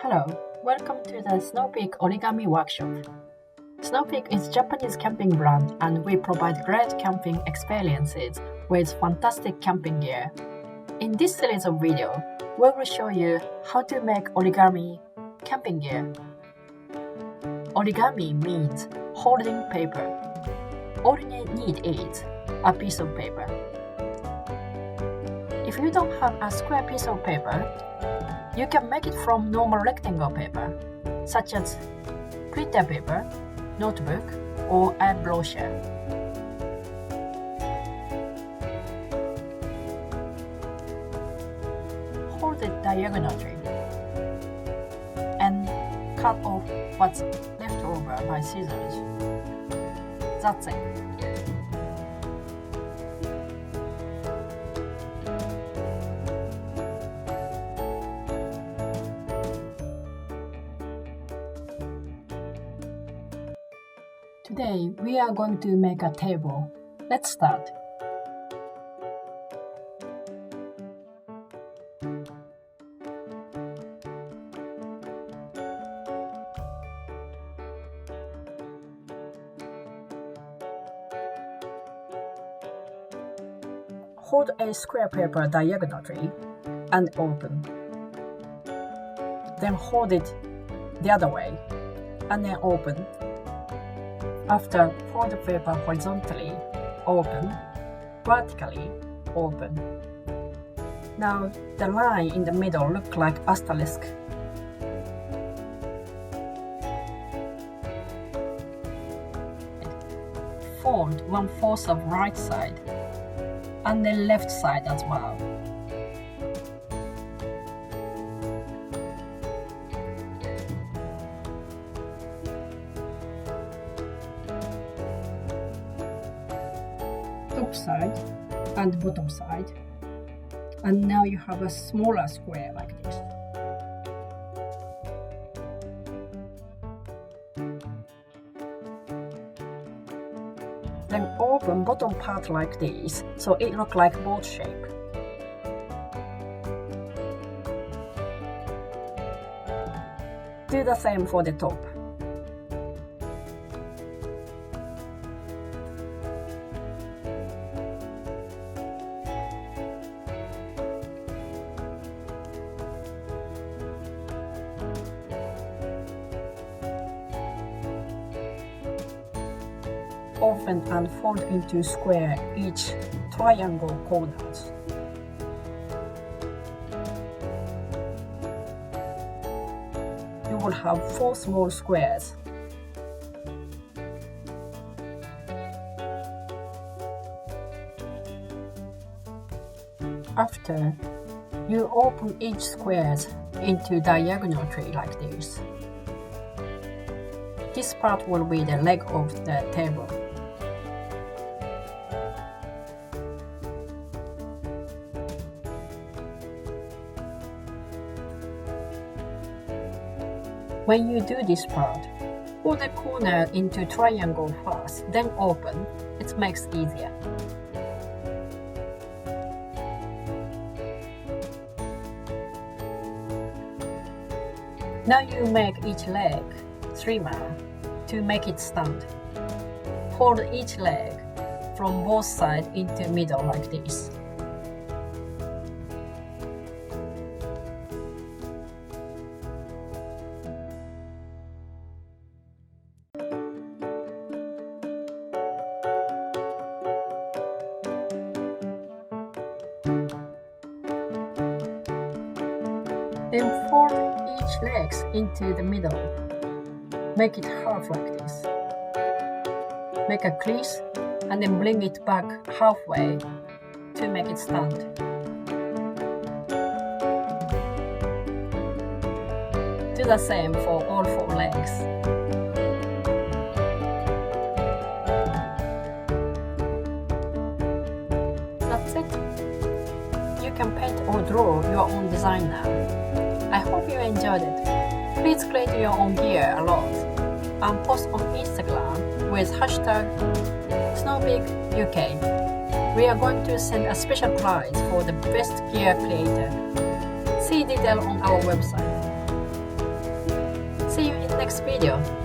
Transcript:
Hello, welcome to the Snow Peak Origami Workshop. Snow Peak is a Japanese camping brand and we provide great camping experiences with fantastic camping gear. In this series of videos, we will show you how to make origami camping gear. Origami means holding paper. All you need is a piece of paper. If you don't have a square piece of paper, you can make it from normal rectangle paper, such as printer paper, notebook, or a brochure. Hold it diagonally and cut off what's left over by scissors. That's it. Today, we are going to make a table. Let's start. Hold a square paper diagonally and open. Then hold it the other way and then open. After, fold the paper horizontally, open, vertically, open. Now, the line in the middle looks like asterisk. Fold 1/4 of right side, and then left side as well. Top side and bottom side, and now you have a smaller square like this. Then open bottom part like this, so it looks like boat shape. Do the same for the top. Open and fold into square each triangle corners. You will have 4 small squares. After, you open each squares into diagonal tree like this. This part will be the leg of the table. When you do this part, fold the corner into triangle first, then open. It makes easier. Now you make each leg trimmer to make it stand. Fold each leg from both sides into middle like this. Then fold each legs into the middle. Make it half like this. Make a crease and then bring it back halfway to make it stand. Do the same for all 4 legs. That's it. You can paint or draw your own design now. I hope you enjoyed it. Please create your own gear a lot and post on Instagram with hashtag SnowPeakUK. We are going to send a special prize for the best gear creator. See detail on our website. next video.